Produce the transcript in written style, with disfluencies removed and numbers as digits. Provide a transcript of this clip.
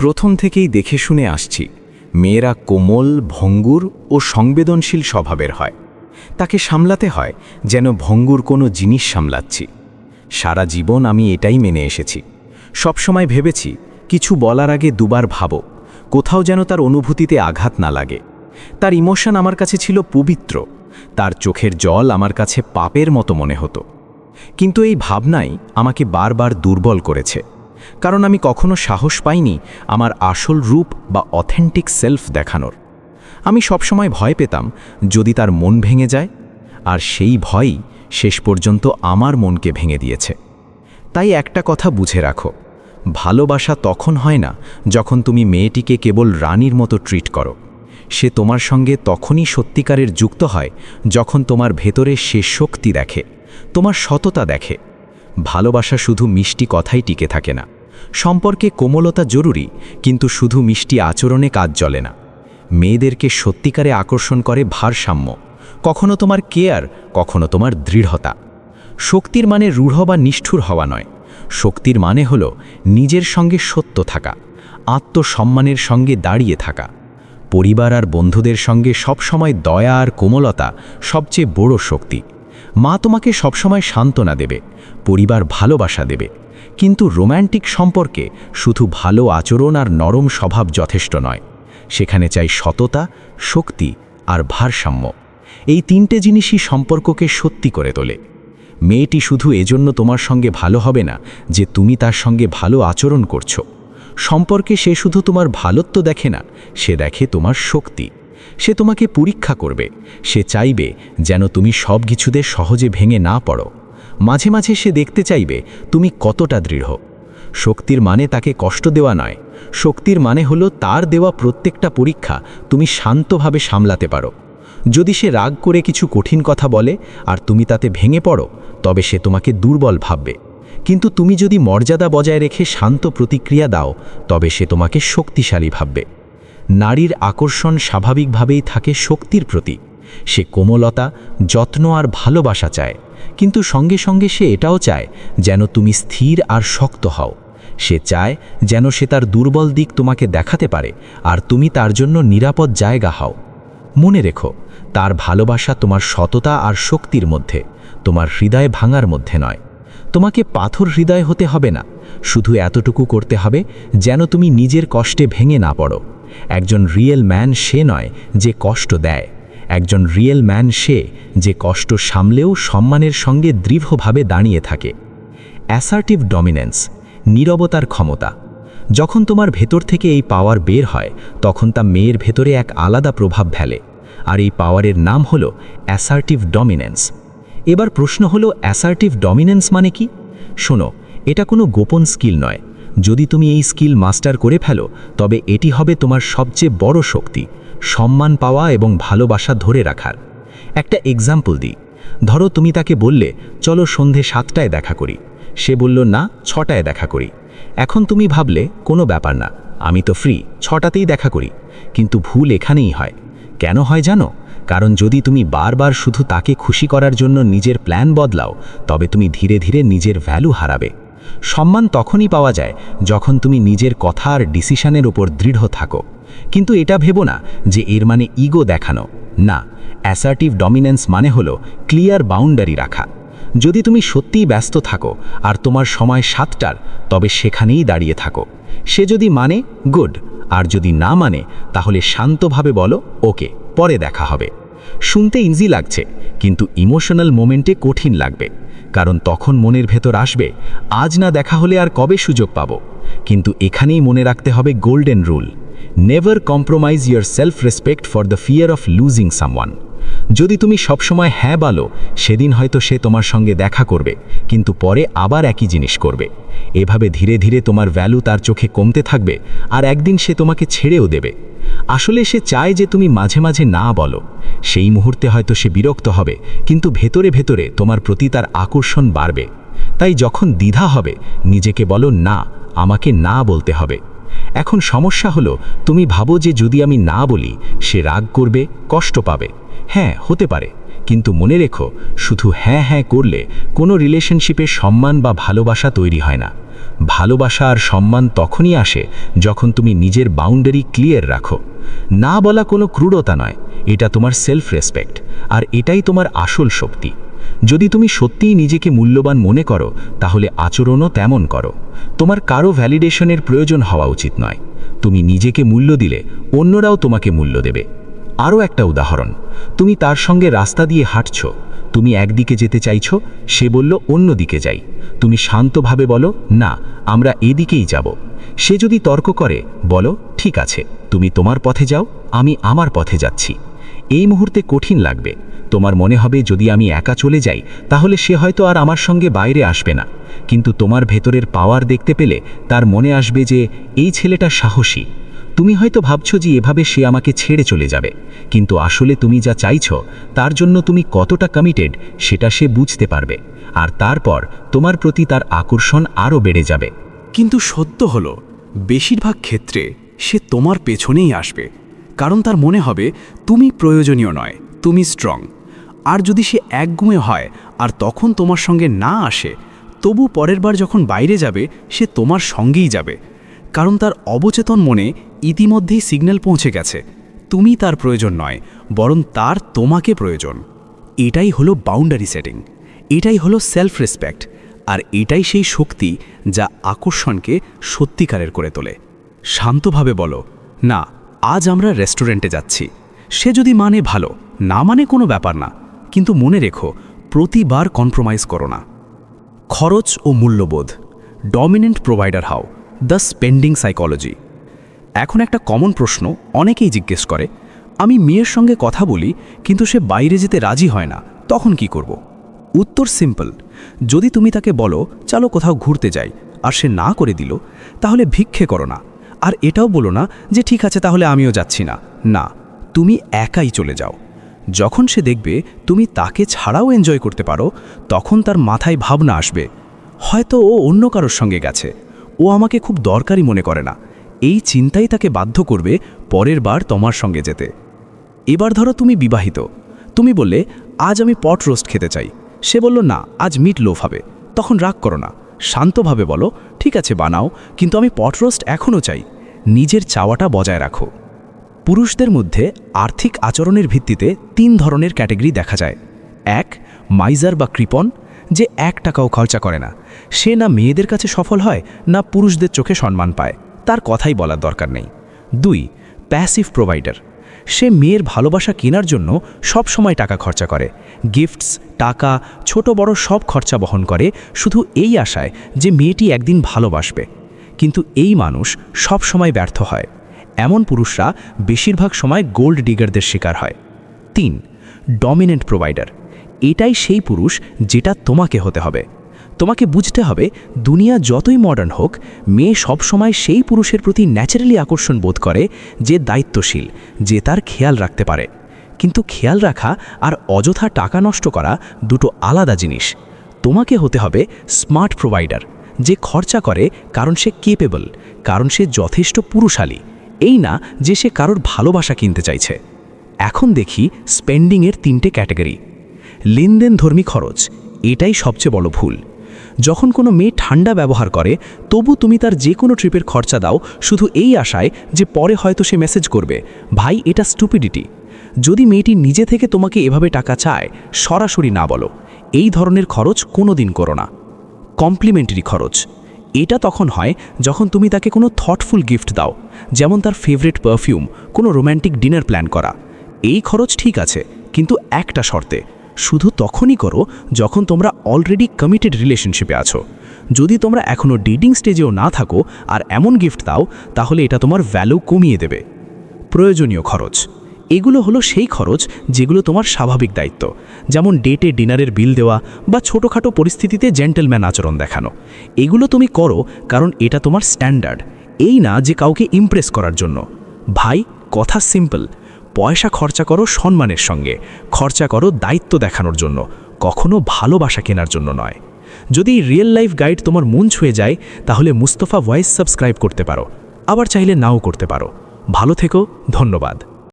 প্রথম থেকেই দেখে শুনে আসছি মেয়েরা কোমল, ভঙ্গুর ও সংবেদনশীল স্বভাবের হয়। তাকে সামলাতে হয় যেন ভঙ্গুর কোনো জিনিস সামলাচ্ছি। সারা জীবন আমি এটাই মেনে এসেছি। সবসময় ভেবেছি কিছু বলার আগে দুবার ভাবো, কোথাও যেন তার অনুভূতিতে আঘাত না লাগে। তার ইমোশন আমার কাছে ছিল পবিত্র, তার চোখের জল আমার কাছে পাপের মতো মনে হতো। কিন্তু এই ভাবনাই আমাকে বারবার দুর্বল করেছে, কারণ আমি কখনো সাহস পাইনি আমার আসল রূপ বা অথেন্টিক সেলফ দেখানোর। আমি সবসময় ভয় পেতাম যদি তার মন ভেঙে যায়, আর সেই ভয়ই শেষ পর্যন্ত আমার মনকে ভেঙে দিয়েছে। তাই একটা কথা বুঝে রাখো, ভালোবাসা তখন হয় না যখন তুমি মেয়েটিকে কেবল রানীর মতো ট্রিট করো। সে তোমার সঙ্গে তখনই সত্যিকারের যুক্ত হয় যখন তোমার ভেতরে সে শক্তি দেখে, তোমার সততা দেখে। ভালোবাসা শুধু মিষ্টি কথাই টিকে থাকে না। সম্পর্কে কোমলতা জরুরি, কিন্তু শুধু মিষ্টি আচরণে কাজ চলে না। মেয়েদেরকে সত্যিকারে আকর্ষণ করে ভারসাম্য, কখনো তোমার কেয়ার, কখনো তোমার দৃঢ়তা। শক্তির মানে রূঢ় বা নিষ্ঠুর হওয়া নয়। শক্তির মানে হলো নিজের সঙ্গে সত্য থাকা, আত্মসম্মানের সঙ্গে দাঁড়িয়ে থাকা। পরিবার আর বন্ধুদের সঙ্গে সবসময় দয়া আর কোমলতা সবচেয়ে বড় শক্তি। মা তোমাকে সবসময় সান্ত্বনা দেবে, পরিবার ভালোবাসা দেবে, কিন্তু রোম্যান্টিক সম্পর্কে শুধু ভালো আচরণ আর নরম স্বভাব যথেষ্ট নয়। সেখানে চাই সততা, শক্তি আর ভারসাম্য। এই তিনটে জিনিসই সম্পর্ককে সত্যি করে তোলে। মেয়েটি শুধু এজন্য তোমার সঙ্গে ভালো হবে না যে তুমি তার সঙ্গে ভালো আচরণ করছো। সম্পর্কে সে শুধু তোমার ভালোত্ব দেখে না, সে দেখে তোমার শক্তি। সে তোমাকে পরীক্ষা করবে, সে চাইবে যেন তুমি সব কিছুতে সহজে ভেঙে না পড়ো। মাঝে মাঝে সে দেখতে চাইবে তুমি কতটা দৃঢ়। শক্তির মানে তাকে কষ্ট দেওয়া নয়, শক্তির মানে হলো তার দেওয়া প্রত্যেকটা পরীক্ষা তুমি শান্তভাবে সামলাতে পারো। যদি সে রাগ করে কিছু কঠিন কথা বলে আর তুমি তাতে ভেঙে পড়ো, তবে সে তোমাকে দুর্বল ভাববে। কিন্তু তুমি যদি মর্যাদা বজায় রেখে শান্ত প্রতিক্রিয়া দাও, তবে সে তোমাকে শক্তিশালী ভাববে। নারীর আকর্ষণ স্বাভাবিকভাবেই থাকে শক্তির প্রতি। সে কোমলতা, যত্ন আর ভালোবাসা চায়, কিন্তু সঙ্গে সঙ্গে সে এটাও চায় যেন তুমি স্থির আর শক্ত হও। সে চায় যেন সে তার দুর্বল দিক তোমাকে দেখাতে পারে আর তুমি তার জন্য নিরাপদ জায়গা হও। মনে রেখো, তার ভালোবাসা তোমার সততা আর শক্তির মধ্যে, তোমার হৃদয় ভাঙার মধ্যে নয়। তোমাকে পাথর হৃদয় হতে হবে না, শুধু এতটুকু করতে হবে যেন তুমি নিজের কষ্টে ভেঙে না পড়ো। একজন রিয়েল ম্যান সে নয় যে কষ্ট দেয়, একজন রিয়েল ম্যান সে যে কষ্ট সামলেও সম্মানের সঙ্গে দৃঢ়ভাবে দাঁড়িয়ে থাকে। অ্যাসার্টিভ ডমিনেন্স, নীরবতার ক্ষমতা। যখন তোমার ভেতর থেকে এই পাওয়ার বের হয়, তখন তা মেয়ের ভেতরে এক আলাদা প্রভাব ফেলে, আর এই পাওয়ারের নাম হলো অ্যাসার্টিভ ডমিনেন্স। এবার প্রশ্ন হলো, অ্যাসার্টিভ ডমিনেন্স মানে কি? শোনো, এটা কোনো গোপন স্কিল নয়। যদি তুমি এই স্কিল মাস্টার করে ফেলো, তবে এটি হবে তোমার সবচেয়ে বড় শক্তি, সম্মান পাওয়া এবং ভালোবাসা ধরে রাখার। একটা এক্সাম্পল দিই। ধরো তুমি তাকে বললে, চলো সন্ধে 7টায় দেখা করি। সে বলল, না, 6টায় দেখা করি। এখন তুমি ভাবলে, কোনো ব্যাপার না, আমি তো ফ্রি, 6টাতেই দেখা করি। কিন্তু ভুল এখানেই হয়। কেন হয় জানো? কারণ যদি তুমি বারবার শুধু তাকে খুশি করার জন্য নিজের প্ল্যান বদলাও, তবে তুমি ধীরে ধীরে নিজের ভ্যালু হারাবে। সম্মান তখনই পাওয়া যায় যখন তুমি নিজের কথা আর ডিসিশনের উপর দৃঢ় থাকো। কিন্তু এটা ভেবো না যে এর মানে ইগো দেখানো। না, অ্যাসার্টিভ ডমিনেন্স মানে হলো ক্লিয়ার বাউন্ডারি রাখা। যদি তুমি সত্যিই ব্যস্ত থাকো আর তোমার সময় 7টার, তবে সেখানেই দাঁড়িয়ে থাকো। সে যদি মানে, গুড, আর যদি না মানে, তাহলে শান্তভাবে বলো, ওকে, পরে দেখা হবে। শুনতে ইজি লাগছে, কিন্তু ইমোশনাল মোমেন্টে কঠিন লাগবে, কারণ তখন মনের ভেতর আসবে, আজ না দেখা হলে আর কবে সুযোগ পাবো। কিন্তু এখানেই মনে রাখতে হবে golden rule, never compromise your self respect for the fear of losing someone. যদি তুমি সবসময় হ্যাঁ বলো, সেদিন হয়তো সে তোমার সঙ্গে দেখা করবে, কিন্তু পরে আবার একই জিনিস করবে। এভাবে ধীরে ধীরে তোমার ভ্যালু তার চোখে কমতে থাকবে, আর একদিন সে তোমাকে ছেড়েও দেবে। আসলে সে চায় যে তুমি মাঝে মাঝে না বলো। সেই মুহূর্তে হয়তো সে বিরক্ত হবে, কিন্তু ভেতরে ভেতরে তোমার প্রতি তার আকর্ষণ বাড়বে। তাই যখন দ্বিধা হবে, নিজেকে বলো, না, আমাকে না বলতে হবে। এখন সমস্যা হলো, তুমি ভাবো যে যদি আমি না বলি, সে রাগ করবে, কষ্ট পাবে। হ্যাঁ, হতে পারে, কিন্তু মনে রেখো, শুধু হ্যাঁ হ্যাঁ করলে কোনো রিলেশনশিপে সম্মান বা ভালোবাসা তৈরি হয় না। ভালোবাসা আর সম্মান তখনই আসে যখন তুমি নিজের বাউন্ডারি ক্লিয়ার রাখো। না বলা কোনো ক্রূরতা নয়, এটা তোমার সেলফ রেসপেক্ট, আর এটাই তোমার আসল শক্তি। যদি তুমি সত্যিই নিজেকে মূল্যবান মনে করো, তাহলে আচরণও তেমন করো। তোমার কারো ভ্যালিডেশনের প্রয়োজন হওয়া উচিত নয়। তুমি নিজেকে মূল্য দিলে অন্যরাও তোমাকে মূল্য দেবে। আরও একটা উদাহরণ, তুমি তার সঙ্গে রাস্তা দিয়ে হাঁটছ, তুমি একদিকে যেতে চাইছো, সে বলল অন্য দিকে যাই। তুমি শান্তভাবে বলো, না, আমরা এদিকেই যাব। সে যদি তর্ক করে, বলো, ঠিক আছে, তুমি তোমার পথে যাও, আমি আমার পথে যাচ্ছি। এই মুহূর্তে কঠিন লাগবে, তোমার মনে হবে যদি আমি একা চলে যাই তাহলে সে হয়তো আর আমার সঙ্গে বাইরে আসবে না। কিন্তু তোমার ভেতরের পাওয়ার দেখতে পেলে তার মনে আসবে যে এই ছেলেটা সাহসী। তুমি হয়তো ভাবছো যে এভাবে সে আমাকে ছেড়ে চলে যাবে, কিন্তু আসলে তুমি যা চাইছো তার জন্য তুমি কতটা কমিটেড সেটা সে বুঝতে পারবে, আর তারপর তোমার প্রতি তার আকর্ষণ আরও বেড়ে যাবে। কিন্তু সত্য হলো, বেশিরভাগ ক্ষেত্রে সে তোমার পেছনেই আসবে, কারণ তার মনে হবে তুমি প্রয়োজনীয় নয়, তুমি স্ট্রং। আর যদি সে একগুমে হয় আর তখন তোমার সঙ্গে না আসে, তবু পরের বার যখন বাইরে যাবে সে তোমার সঙ্গেই যাবে, কারণ তার অবচেতন মনে ইতিমধ্যেই সিগন্যাল পৌঁছে গেছে তুমি তার প্রয়োজন নয়, বরং তার তোমাকে প্রয়োজন। এটাই হলো বাউন্ডারি সেটিং, এটাই হলো সেলফ রেসপেক্ট, আর এটাই সেই শক্তি যা আকর্ষণকে সত্যিকারের করে তোলে। শান্তভাবে বলো, না, আজ আমরা রেস্টুরেন্টে যাচ্ছি। সে যদি মানে ভালো, না মানে কোনো ব্যাপার না, কিন্তু মনে রেখো, প্রতিবার কম্প্রোমাইজ করো না। খরচ ও মূল্যবোধ, dominant provider how, the spending psychology. এখন একটা কমন প্রশ্ন অনেকেই জিজ্ঞেস করে, আমি মেয়ের সঙ্গে কথা বলি কিন্তু সে বাইরে যেতে রাজি হয় না, তখন কি করব? উত্তর সিম্পল, যদি তুমি তাকে বলো চলো কোথাও ঘুরতে যাই আর সে না করে দিল, তাহলে ভিক্ষে করো না। আর এটাও বলো না যে ঠিক আছে তাহলে আমিও যাচ্ছি না। না, তুমি একাই চলে যাও। যখন সে দেখবে তুমি তাকে ছাড়াও এনজয় করতে পারো, তখন তার মাথায় ভাবনা আসবে, হয়তো ও অন্য কারোর সঙ্গে গেছে, ও আমাকে খুব দরকারি মনে করে না। এই চিন্তাই তাকে বাধ্য করবে পরের বার তোমার সঙ্গে যেতে। এবার ধরো তুমি বিবাহিত, তুমি বললে আজ আমি পট রোস্ট খেতে চাই, সে বলল না, আজ মিট লোফ হবে। তখন রাগ করো না, শান্তভাবে বলো, ঠিক আছে বানাও, কিন্তু আমি পট রোস্ট এখনও চাই। নিজের চাওয়াটা বজায় রাখো। পুরুষদের মধ্যে আর্থিক আচরণের ভিত্তিতে 3 ধরনের ক্যাটেগরি দেখা যায়। 1, মাইজার বা কৃপণ, যে 1 টাকাও খরচা করে না। সে না মেয়েদের কাছে সফল হয়, না পুরুষদের চোখে সম্মান পায়, তার কথাই বলার দরকার নেই। 2, প্যাসিভ প্রোভাইডার, সে মেয়ের ভালোবাসা কেনার জন্য সব সময় টাকা খরচা করে, গিফটস, টাকা, ছোট বড় সব খরচা বহন করে, শুধু এই আশায় যে মেয়েটি একদিন ভালোবাসবে। কিন্তু এই মানুষ সব সময় ব্যর্থ হয়। এমন পুরুষরা বেশিরভাগ সময় গোল্ড ডিগারদের শিকার হয়। 3, ডমিনেন্ট প্রোভাইডার, এটাই সেই পুরুষ যেটা তোমাকে হতে হবে। তোমাকে বুঝতে হবে, দুনিয়া যতই মডার্ন হোক, মেয়ে সবসময় সেই পুরুষের প্রতি ন্যাচারালি আকর্ষণ বোধ করে যে দায়িত্বশীল, যে তার খেয়াল রাখতে পারে। কিন্তু খেয়াল রাখা আর অযথা টাকা নষ্ট করা দুটো আলাদা জিনিস। তোমাকে হতে হবে স্মার্ট প্রোভাইডার, যে খরচা করে কারণ সে কেপেবল, কারণ সে যথেষ্ট পুরুষালী, এই না যে সে কারোর ভালোবাসা কিনতে চাইছে। এখন দেখি স্পেন্ডিংয়ের 3টে ক্যাটাগরি। লেনদেনধর্মী খরচ, এটাই সবচেয়ে বড় ভুল। যখন কোনো মেয়ে ঠান্ডা ব্যবহার করে, তবু তুমি তার যে কোনো ট্রিপের খরচা দাও শুধু এই আশায় যে পরে হয়তো সে মেসেজ করবে। ভাই, এটা স্টুপিডিটি। যদি মেয়েটি নিজে থেকে তোমাকে এভাবে টাকা চায়, সরাসরি না বলো। এই ধরনের খরচ কোনোদিন করো না। কমপ্লিমেন্টারি খরচ, এটা তখন হয় যখন তুমি তাকে কোনো থটফুল গিফট দাও, যেমন তার ফেভারিট পারফিউম, কোনো রোম্যান্টিক ডিনার প্ল্যান করা। এই খরচ ঠিক আছে, কিন্তু একটা শর্তে, শুধু তখনই করো যখন তোমরা অলরেডি কমিটেড রিলেশনশিপে আছো। যদি তোমরা এখনও ডেটিং স্টেজেও না থাকো আর এমন গিফট দাও, তাহলে এটা তোমার ভ্যালু কমিয়ে দেবে। প্রয়োজনীয় খরচ, এগুলো হলো সেই খরচ যেগুলো তোমার স্বাভাবিক দায়িত্ব, যেমন ডেটে ডিনারের বিল দেওয়া বা ছোটোখাটো পরিস্থিতিতে জেন্টলম্যান আচরণ দেখানো। এগুলো তুমি করো কারণ এটা তোমার স্ট্যান্ডার্ড, এই না যে কাউকে ইমপ্রেস করার জন্য। ভাই, কথা সিম্পল, পয়সা খরচা করো সম্মানের সঙ্গে, খরচা করো দায়িত্ব দেখানোর জন্য, কখনো ভালোবাসা কেনার জন্য নয়। যদি রিয়েল লাইফ গাইড তোমার মন ছুঁয়ে যায়, তাহলে মুস্তফা ভয়েস সাবস্ক্রাইব করতে পারো, আবার চাইলে নাও করতে পারো। ভালো থেকো, ধন্যবাদ।